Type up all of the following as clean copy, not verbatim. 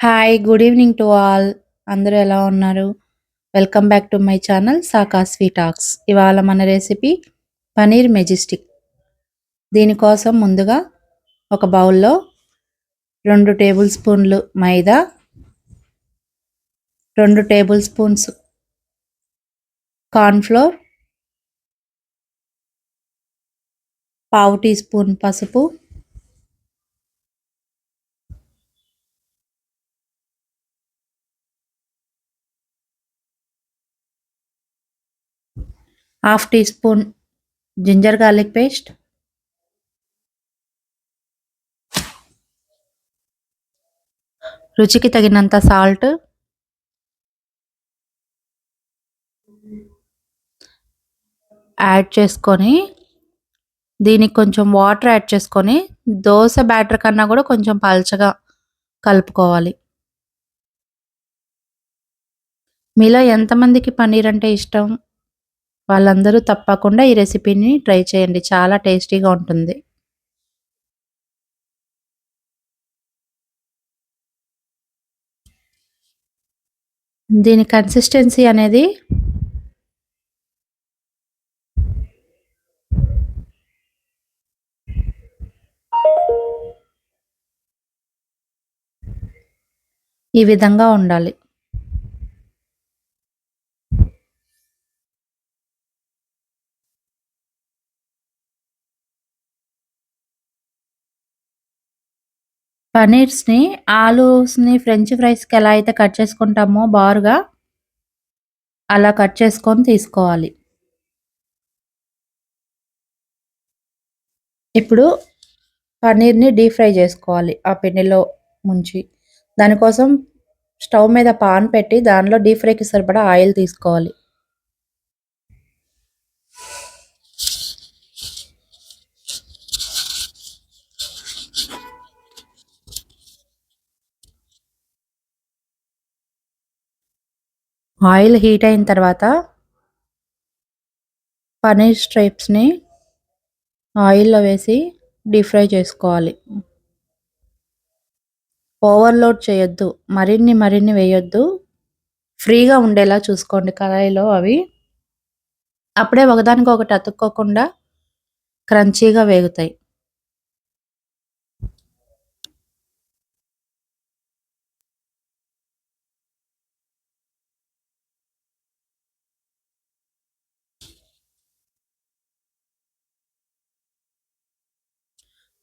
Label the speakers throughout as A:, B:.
A: Hi! Good evening to all. అందరూ ఎలా ఉన్నారు? Welcome back to my channel Sakaswi talks. ఇవాళ మన రెసిపీ పనీర్ మెజెస్టిక్. దీనికోసం ముందుగా ఒక బౌల్‌లో 2 టేబుల్ స్పూన్లు maida, 2 tablespoons corn flour, పావు టీ స్పూన్ పసుపు, half teaspoon ginger garlic paste, రుచికి తగినంత సాల్ట్, యాడ్ చేసుకొని దీనికి కొంచెం వాటర్ యాడ్ చేసుకొని దోస బ్యాటర్ కన్నా కూడా కొంచెం పల్చగా కలుపుకోవాలి. మీలో ఎంతమందికి పన్నీర్ అంటే ఇష్టం? వాళ్ళందరూ తప్పకుండా ఈ రెసిపీని ట్రై చేయండి. చాలా టేస్టీగా ఉంటుంది. దీని కన్సిస్టెన్సీ అనేది ఈ విధంగా ఉండాలి. పన్నీర్స్‌ని, ఆలూస్‌ని ఫ్రెంచ్ ఫ్రైస్‌కి ఎలా అయితే కట్ చేసుకుంటామో బారుగా, అలా కట్ చేసుకొని తీసుకోవాలి. ఇప్పుడు పన్నీర్‌ని డీప్ ఫ్రై చేసుకోవాలి ఆ పిండిలో ముంచి. దానికోసం స్టవ్ మీద పాన్ పెట్టి దానిలో డీప్ ఫ్రైకి సరిపడా ఆయిల్ తీసుకోవాలి. ఆయిల్ హీట్ అయిన తర్వాత పన్నీర్ స్ట్రిప్స్‌ని ఆయిల్‌లో వేసి డీప్ ఫ్రై చేసుకోవాలి. ఓవర్‌లోడ్ చేయొద్దు. మరిన్ని వేయొద్దు. ఫ్రీగా ఉండేలా చూసుకోండి కడాయిలో అవి. అప్పుడే ఒకదానికొకటి అతుక్కోకుండా క్రంచీగా వేగుతాయి.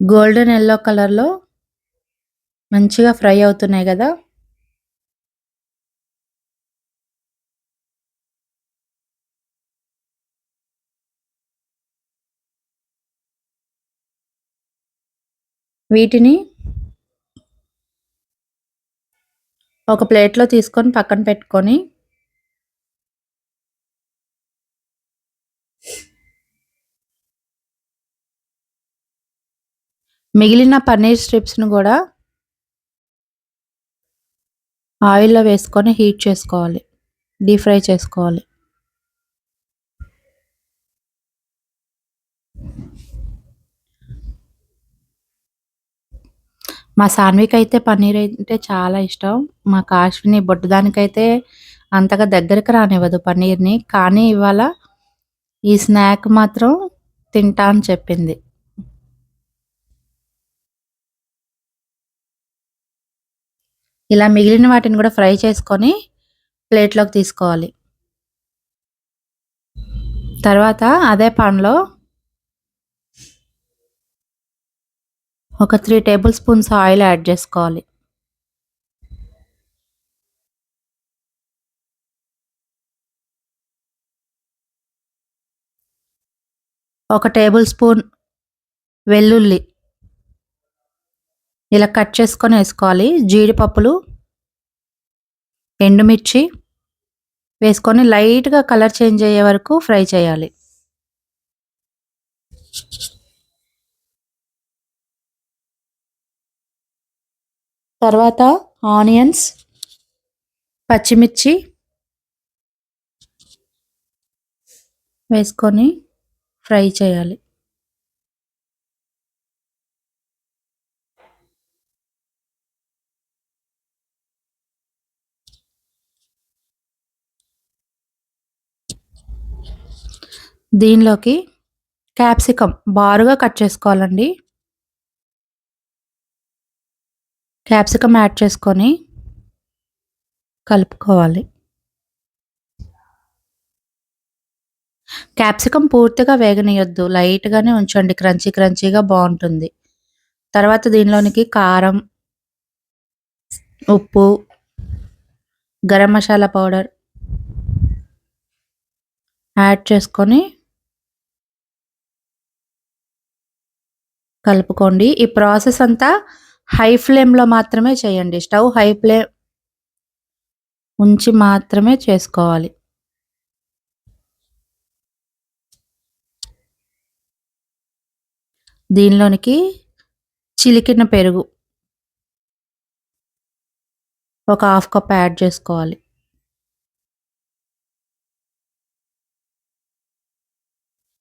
A: గోల్డెన్ యెల్లో కలర్‌లో మంచిగా ఫ్రై అవుతున్నాయి గదా! వీటిని ఒక ప్లేట్‌లో తీసుకొని పక్కన పెట్టుకొని మిగిలిన పన్నీర్ స్ట్రిప్స్‌ని గూడా ఆయిల్‌లో వేసుకొని హీట్ చేసుకోవాలి. డీప్ ఫ్రై చేసుకోవాలి. మా సాన్వికైతే పన్నీర్ అంటే చాలా ఇష్టం. మా కాశ్విని బొడ్డుదానికైతే అంతగా దగ్గరికి రానివ్వదు పన్నీర్‌ని. కానీ ఇవాళ ఈ స్నాక్ మాత్రం తింటా అని చెప్పింది. ఇలా మిగిలిన వాటిని కూడా ఫ్రై చేసుకొని ప్లేట్‌లోకి తీసుకోవాలి. తర్వాత అదే పాన్‌లో ఒక 3 టేబుల్ స్పూన్స్ ఆయిల్ యాడ్ చేసుకోవాలి. ఒక టేబుల్ స్పూన్ వెల్లుల్లి ఇలా కట్ చేసుకొని వేసుకోవాలి. జీడిపప్పులు, ఎండుమిర్చి వేసుకొని లైట్‌గా కలర్ చేంజ్ అయ్యే వరకు ఫ్రై చేయాలి. తర్వాత ఆనియన్స్, పచ్చిమిర్చి వేసుకొని ఫ్రై చేయాలి. దీనిలోకి క్యాప్సికమ్ బారుగా కట్ చేసుకోవాలండి. క్యాప్సికమ్ యాడ్ చేసుకొని కలుపుకోవాలి. క్యాప్సికమ్ పూర్తిగా వేగనీయొద్దు. లైట్‌గానే ఉంచండి. క్రంచీగా బావుంటుంది. తర్వాత దీనిలోనికి కారం, ఉప్పు, గరం మసాలా పౌడర్ యాడ్ చేసుకొని కలుపుకోండి. ఈ ప్రాసెస్ అంతా హై ఫ్లేమ్‌లో మాత్రమే చేయండి. స్టవ్ హై ఫ్లేమ్ ఉంచి మాత్రమే చేసుకోవాలి. దీనిలోనికి చిలికిన పెరుగు ఒక హాఫ్ కప్ యాడ్ చేసుకోవాలి.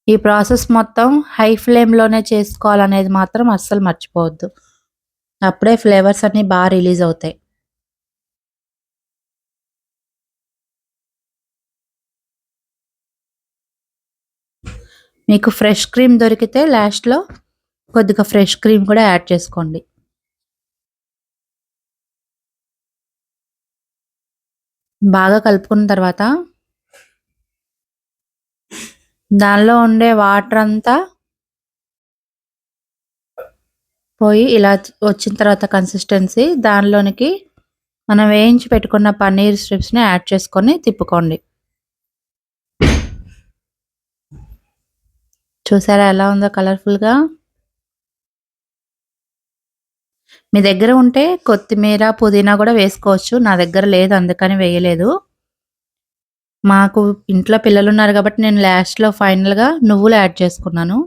A: ఈ ప్రాసెస్ మొత్తం హై ఫ్లేమ్‌లోనే చేసుకోవాలనేది మాత్రం అస్సలు మర్చిపోవద్దు. అప్పుడే ఫ్లేవర్స్ అన్నీ రిలీజ్ అవుతాయి. మీకు ఫ్రెష్ క్రీమ్ దొరికితే లాస్ట్‌లో కొద్దిగా ఫ్రెష్ క్రీమ్ కూడా యాడ్ చేసుకోండి. బాగా కలుపుకున్న తర్వాత దానిలో ఉండే వాటర్ అంతా పోయి ఇలా వచ్చిన తర్వాత కన్సిస్టెన్సీ దానిలోనికి మనం వేయించి పెట్టుకున్న పన్నీర్ స్ట్రిప్స్‌ని యాడ్ చేసుకొని తిప్పుకోండి. చూసారా ఎలా ఉందో కలర్‌ఫుల్‌గా? మీ దగ్గర ఉంటే కొత్తిమీర, పుదీనా కూడా వేసుకోవచ్చు. నా దగ్గర లేదు అందుకని వేయలేదు. మాకు ఇంట్లో పిల్లలున్నారు కాబట్టి నేను లాస్ట్‌లో ఫైనల్‌గా నువ్వులు యాడ్ చేసుకున్నాను.